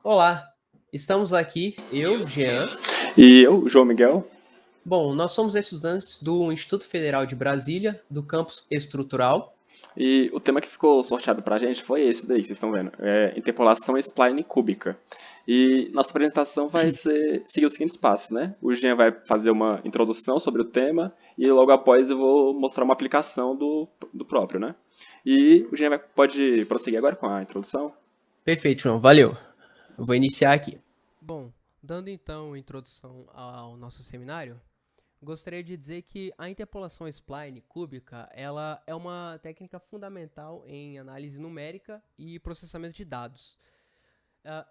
Olá, estamos aqui, eu, Jean. E eu, João Miguel. Bom, nós somos estudantes do Instituto Federal de Brasília, do campus estrutural. E o tema que ficou sorteado pra gente foi esse daí, que vocês estão vendo. É interpolação spline cúbica. E nossa apresentação vai seguir os seguintes passos, né? O Jean vai fazer uma introdução sobre o tema e logo após eu vou mostrar uma aplicação do próprio, né? E o Jean pode prosseguir agora com a introdução? Perfeito, João, valeu. Eu vou iniciar aqui. Bom, dando então introdução ao nosso seminário, gostaria de dizer que a interpolação spline cúbica, ela é uma técnica fundamental em análise numérica e processamento de dados.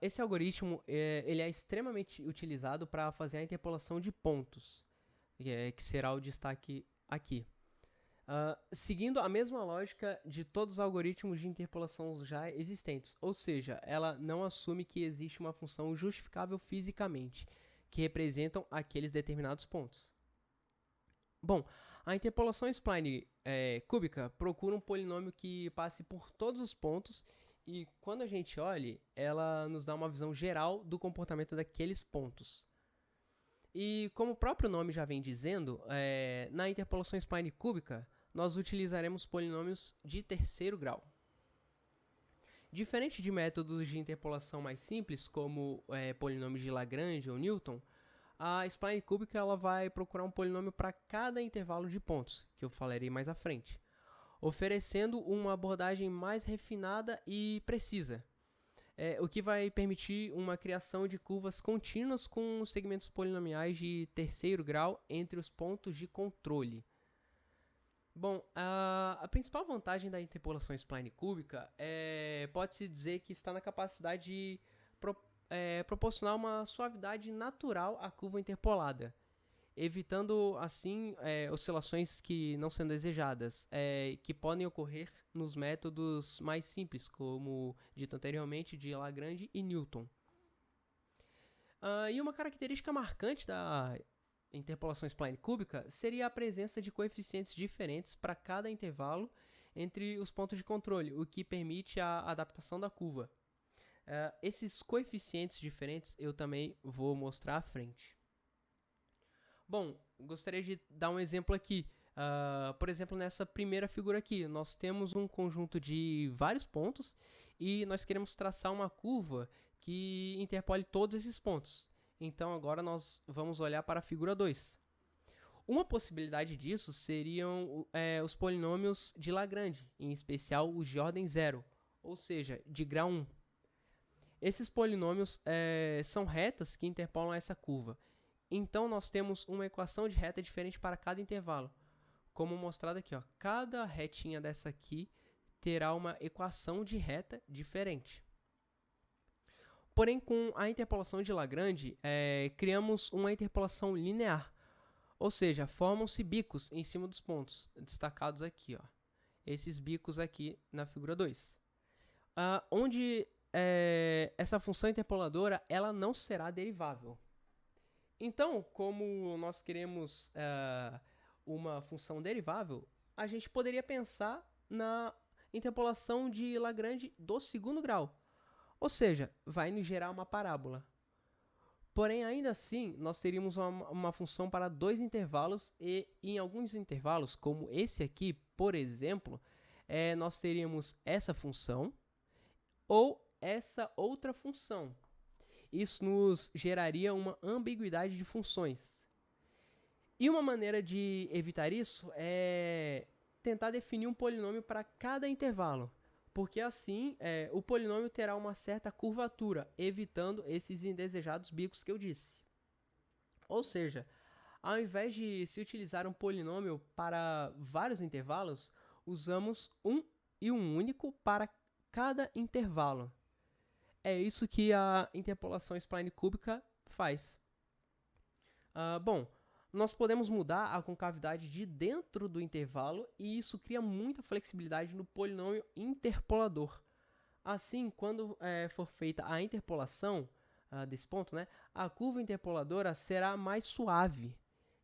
Esse algoritmo ele é extremamente utilizado para fazer a interpolação de pontos, que será o destaque aqui. Seguindo a mesma lógica de todos os algoritmos de interpolação já existentes, ou seja, ela não assume que existe uma função justificável fisicamente, que representam aqueles determinados pontos. Bom, a interpolação spline cúbica procura um polinômio que passe por todos os pontos e, quando a gente olha, ela nos dá uma visão geral do comportamento daqueles pontos. E como o próprio nome já vem dizendo, na interpolação spline cúbica, nós utilizaremos polinômios de terceiro grau. Diferente de métodos de interpolação mais simples, como polinômios de Lagrange ou Newton, a spline cúbica ela vai procurar um polinômio para cada intervalo de pontos, que eu falarei mais à frente, oferecendo uma abordagem mais refinada e precisa, o que vai permitir uma criação de curvas contínuas com segmentos polinomiais de terceiro grau entre os pontos de controle. Bom, a principal vantagem da interpolação spline cúbica pode-se dizer que está na capacidade de proporcionar uma suavidade natural à curva interpolada, evitando, assim, oscilações que não são desejadas, que podem ocorrer nos métodos mais simples, como dito anteriormente, de Lagrange e Newton. E uma característica marcante da interpolação spline cúbica seria a presença de coeficientes diferentes para cada intervalo entre os pontos de controle, o que permite a adaptação da curva. Esses coeficientes diferentes eu também vou mostrar à frente. Bom, gostaria de dar um exemplo aqui. Por exemplo, nessa primeira figura aqui, nós temos um conjunto de vários pontos e nós queremos traçar uma curva que interpole todos esses pontos. Então, agora nós vamos olhar para a figura 2. Uma possibilidade disso seriam os polinômios de Lagrange, em especial os de ordem 0, ou seja, de grau 1. Esses polinômios são retas que interpolam essa curva. Então, nós temos uma equação de reta diferente para cada intervalo. Como mostrado aqui, ó, cada retinha dessa aqui terá uma equação de reta diferente. Porém, com a interpolação de Lagrange, criamos uma interpolação linear, ou seja, formam-se bicos em cima dos pontos, destacados aqui, ó, esses bicos aqui na figura 2, onde essa função interpoladora ela não será derivável. Então, como nós queremos uma função derivável, a gente poderia pensar na interpolação de Lagrange do segundo grau, ou seja, vai nos gerar uma parábola. Porém, ainda assim, nós teríamos uma função para dois intervalos e em alguns intervalos, como esse aqui, por exemplo, nós teríamos essa função ou essa outra função. Isso nos geraria uma ambiguidade de funções. E uma maneira de evitar isso é tentar definir um polinômio para cada intervalo, porque assim o polinômio terá uma certa curvatura, evitando esses indesejados bicos que eu disse. Ou seja, ao invés de se utilizar um polinômio para vários intervalos, usamos um e um único para cada intervalo. É isso que a interpolação spline cúbica faz. Bom, nós podemos mudar a concavidade de dentro do intervalo e isso cria muita flexibilidade no polinômio interpolador. Assim, quando for feita a interpolação desse ponto, né, a curva interpoladora será mais suave.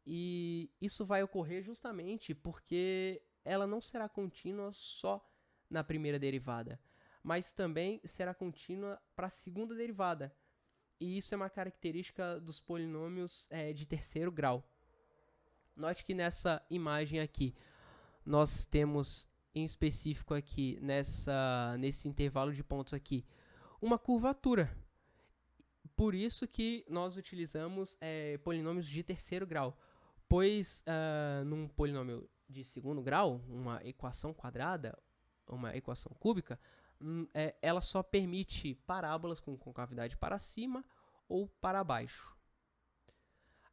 E isso vai ocorrer justamente porque ela não será contínua só na primeira derivada, mas também será contínua para a segunda derivada. E isso é uma característica dos polinômios de terceiro grau. Note que nessa imagem aqui, nós temos em específico aqui, nesse intervalo de pontos aqui, uma curvatura. Por isso que nós utilizamos polinômios de terceiro grau, pois num polinômio de segundo grau, uma equação quadrada, uma equação cúbica, ela só permite parábolas com concavidade para cima ou para baixo.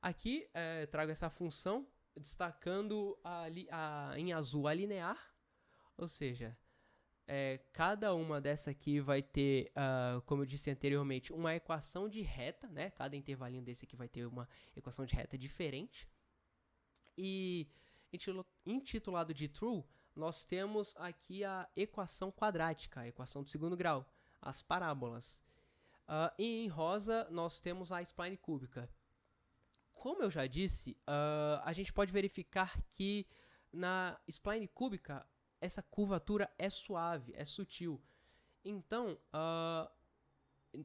Aqui trago essa função destacando em azul a linear, ou seja, cada uma dessa aqui vai ter, como eu disse anteriormente, uma equação de reta, né? Cada intervalinho desse aqui vai ter uma equação de reta diferente. E intitulado de true, nós temos aqui a equação quadrática, a equação do segundo grau, as parábolas. E em rosa, nós temos a spline cúbica. Como eu já disse, a gente pode verificar que na spline cúbica, essa curvatura é suave, é sutil. Então,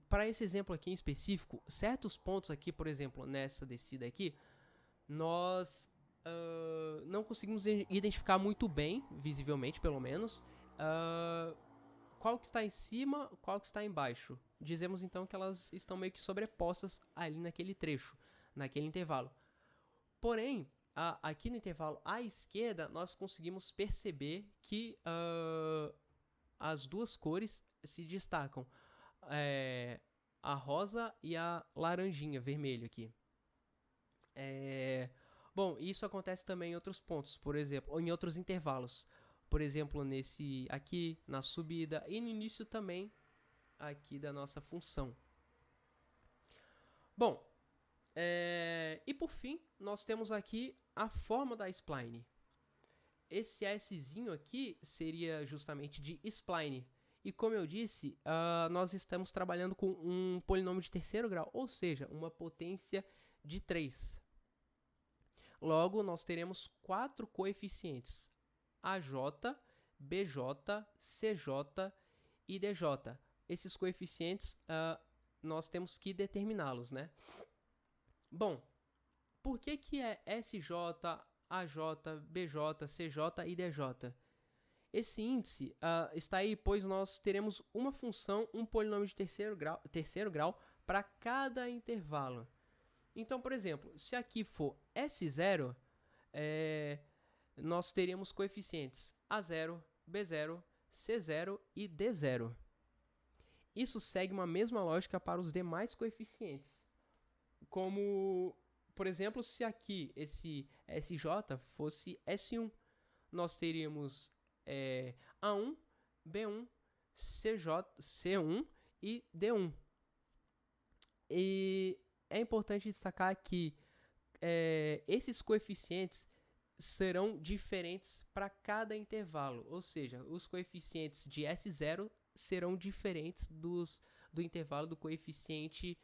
para esse exemplo aqui em específico, certos pontos aqui, por exemplo, nessa descida aqui, nós não conseguimos identificar muito bem, visivelmente pelo menos, qual que está em cima, qual que está embaixo. Dizemos então que elas estão meio que sobrepostas ali naquele trecho, naquele intervalo. Porém, aqui no intervalo à esquerda, nós conseguimos perceber que as duas cores se destacam. A rosa e a laranjinha, vermelho aqui. Bom, isso acontece também em outros pontos, por exemplo, ou em outros intervalos. Por exemplo, nesse aqui, na subida, e no início também aqui da nossa função. Bom, e por fim, nós temos aqui a forma da spline. Esse Szinho aqui seria justamente de spline. E como eu disse, nós estamos trabalhando com um polinômio de terceiro grau, ou seja, uma potência de 3. Logo, nós teremos 4 coeficientes: AJ, BJ, CJ e DJ. Esses coeficientes, nós temos que determiná-los, né? Bom, por que é SJ, AJ, BJ, CJ e DJ? Esse índice está aí, pois nós teremos uma função, um polinômio de terceiro grau para cada intervalo. Então, por exemplo, se aqui for S0, nós teríamos coeficientes A0, B0, C0 e D0. Isso segue uma mesma lógica para os demais coeficientes. Como, por exemplo, se aqui esse SJ fosse S1, nós teríamos A1, B1, CJ, C1 e D1. E é importante destacar que esses coeficientes serão diferentes para cada intervalo, ou seja, os coeficientes de S0 serão diferentes do intervalo do coeficiente,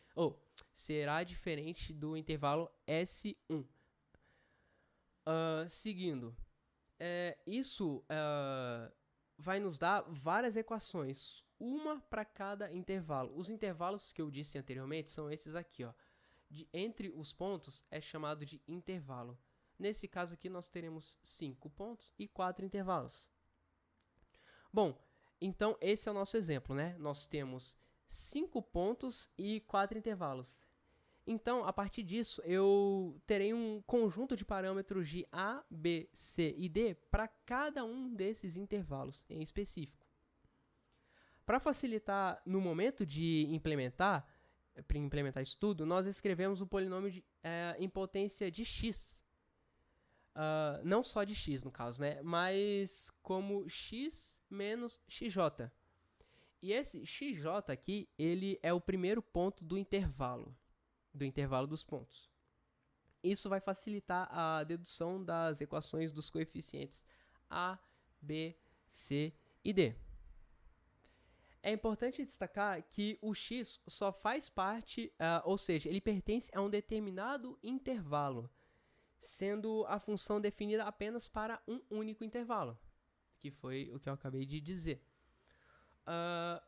será diferente do intervalo S1. Seguindo, isso vai nos dar várias equações, uma para cada intervalo. Os intervalos que eu disse anteriormente são esses aqui, ó. Entre os pontos é chamado de intervalo. Nesse caso aqui nós teremos 5 pontos e 4 intervalos. Bom, então esse é o nosso exemplo, né? Nós temos 5 pontos e 4 intervalos. Então, a partir disso, eu terei um conjunto de parâmetros de A, B, C e D para cada um desses intervalos em específico. Para facilitar no momento de implementar isso tudo, nós escrevemos o polinômio em potência de x. Não só de x, no caso, né? Mas como x menos xj. E esse xj aqui, ele é o primeiro ponto do intervalo dos pontos. Isso vai facilitar a dedução das equações dos coeficientes A, B, C e D. É importante destacar que o x só faz parte, ou seja, ele pertence a um determinado intervalo, sendo a função definida apenas para um único intervalo, que foi o que eu acabei de dizer.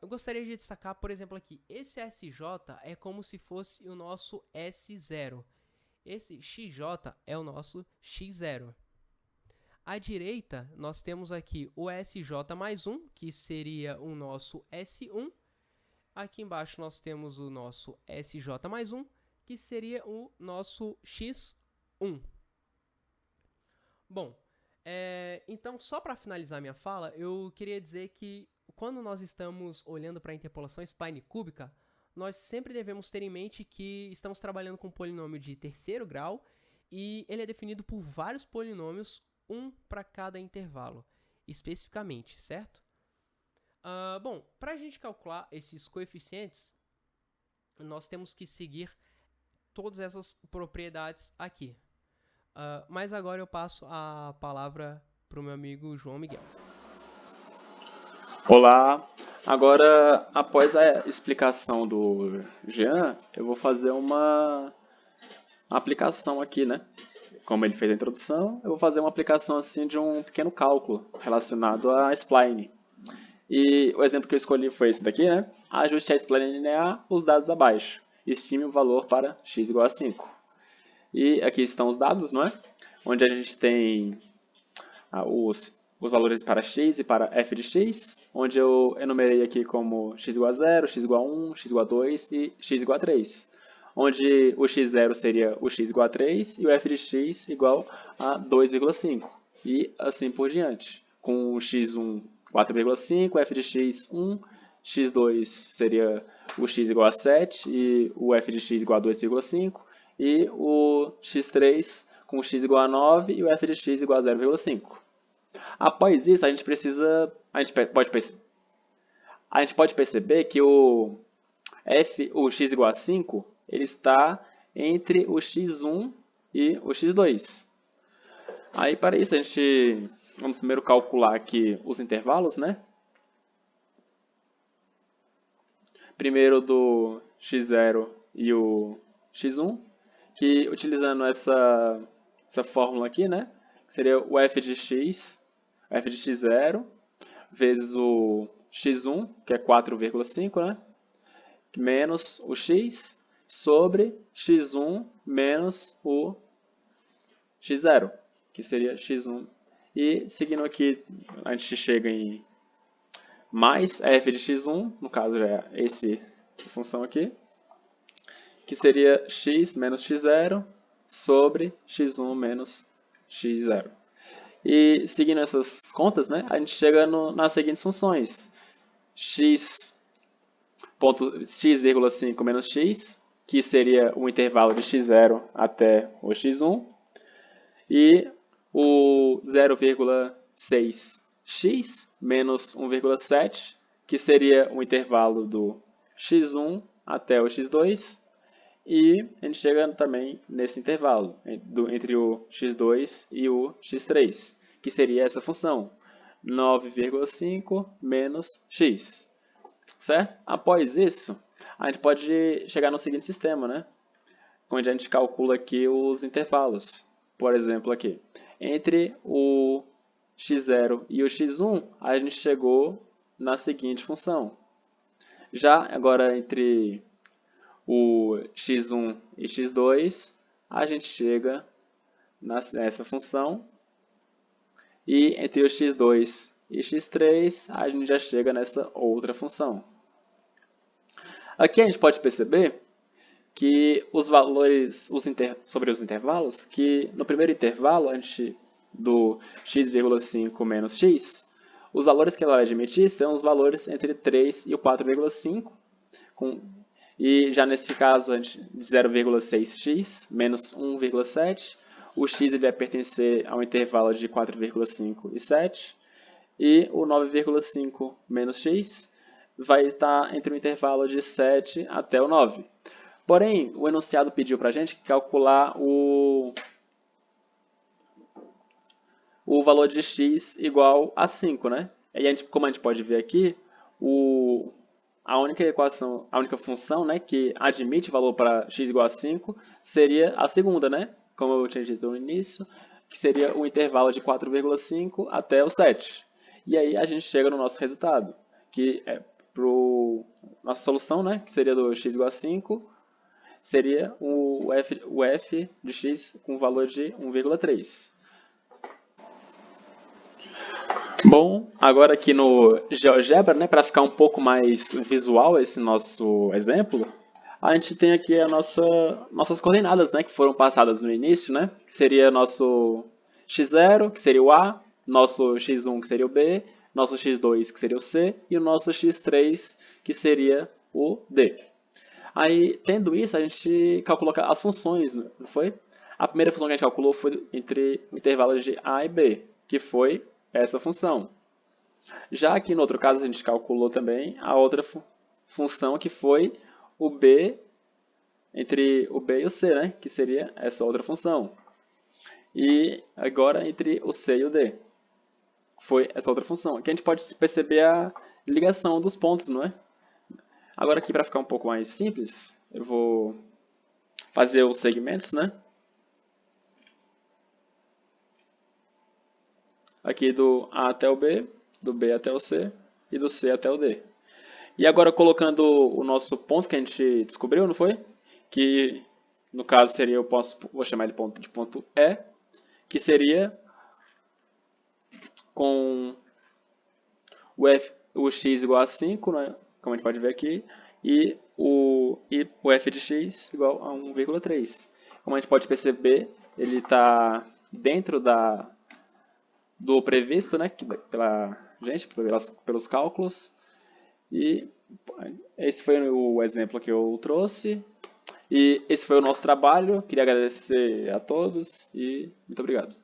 Eu gostaria de destacar, por exemplo, aqui, esse SJ é como se fosse o nosso S0. Esse XJ é o nosso X0. À direita, nós temos aqui o SJ mais 1, que seria o nosso S1. Aqui embaixo nós temos o nosso SJ mais 1, que seria o nosso X1. Bom, então só para finalizar minha fala, eu queria dizer que quando nós estamos olhando para a interpolação spline cúbica, nós sempre devemos ter em mente que estamos trabalhando com um polinômio de terceiro grau e ele é definido por vários polinômios, um para cada intervalo, especificamente, certo? Bom, para a gente calcular esses coeficientes, nós temos que seguir todas essas propriedades aqui. Mas agora eu passo a palavra para o meu amigo João Miguel. Olá! Agora, após a explicação do Jean, eu vou fazer uma aplicação aqui, né? Como ele fez a introdução, eu vou fazer uma aplicação assim de um pequeno cálculo relacionado a spline. E o exemplo que eu escolhi foi esse daqui, né? Ajuste a spline linear, os dados abaixo. Estime o valor para x igual a 5. E aqui estão os dados, não é? Onde a gente tem os valores para x e para f de x, onde eu enumerei aqui como x igual a 0, x igual a 1, x igual a 2 e x igual a 3. Onde o x0 seria o x igual a 3 e o f de x igual a 2,5. E assim por diante. Com o x1 4,5, f de x 1, x2 seria o x igual a 7 e o f de x igual a 2,5. E o x3 com o x igual a 9 e o f de x igual a 0,5. Após isso, a gente pode perceber que o x igual a 5, ele está entre o x1 e o x2. Aí, para isso, vamos primeiro calcular aqui os intervalos, né? Primeiro do x0 e o x1, que utilizando essa fórmula aqui, né? Seria o f de x0, vezes o x1, que é 4,5, né? Menos o x, sobre x1 menos o x0, que seria x1. E seguindo aqui, a gente chega em mais f de x1, no caso já é essa função aqui, que seria x menos x0 sobre x1 menos x0. E seguindo essas contas, né, a gente chega nas seguintes funções. x,5 menos x, que seria o intervalo de x0 até o x1, e o 0,6x menos 1,7, que seria o intervalo do x1 até o x2, e a gente chega também nesse intervalo, entre o x2 e o x3, que seria essa função, 9,5 menos x. Certo? Após isso, a gente pode chegar no seguinte sistema, né? Onde a gente calcula aqui os intervalos. Por exemplo, aqui, entre o x0 e o x1, a gente chegou na seguinte função. Já agora, entre o x1 e x2, a gente chega nessa função. E entre o x2 e x3, a gente já chega nessa outra função. Aqui a gente pode perceber que os valores sobre os intervalos, que no primeiro intervalo, do x,5 menos x, os valores que ela vai admitir são os valores entre 3 e o 4,5, e já nesse caso, de 0,6x menos 1,7, o x ele vai pertencer ao intervalo de 4,5 e 7, e o 9,5 menos x vai estar entre o intervalo de 7 até o 9. Porém, o enunciado pediu para a gente calcular o valor de x igual a 5, né? E como a gente pode ver aqui, a única função, né, que admite valor para x igual a 5 seria a segunda, né? Como eu tinha dito no início, que seria o intervalo de 4,5 até o 7. E aí a gente chega no nosso resultado, que é nossa solução, né, que seria do x igual a 5, seria o f de x com valor de 1,3. Bom, agora aqui no GeoGebra, né, para ficar um pouco mais visual esse nosso exemplo, a gente tem aqui nossas coordenadas, né, que foram passadas no início, né, que seria nosso x0, que seria o A, nosso x1, que seria o B, nosso x2, que seria o C, e o nosso x3, que seria o D. Aí, tendo isso, a gente calculou as funções, não foi? A primeira função que a gente calculou foi entre o intervalo de A e B, que foi essa função. Já aqui no outro caso, a gente calculou também a outra função, que foi o B, entre o B e o C, né? Que seria essa outra função. E agora entre o C e o D, foi essa outra função. Aqui a gente pode perceber a ligação dos pontos, não é? Agora aqui, para ficar um pouco mais simples, eu vou fazer os segmentos, né? Aqui do A até o B, do B até o C e do C até o D. E agora colocando o nosso ponto que a gente descobriu, não foi? Que no caso seria, vou chamar ele de ponto E, que seria com o x igual a 5, né? Como a gente pode ver aqui, e o f de x igual a 1,3. Como a gente pode perceber, ele está dentro do previsto, né, pela gente, pelos cálculos. E esse foi o exemplo que eu trouxe. E esse foi o nosso trabalho. Queria agradecer a todos e muito obrigado.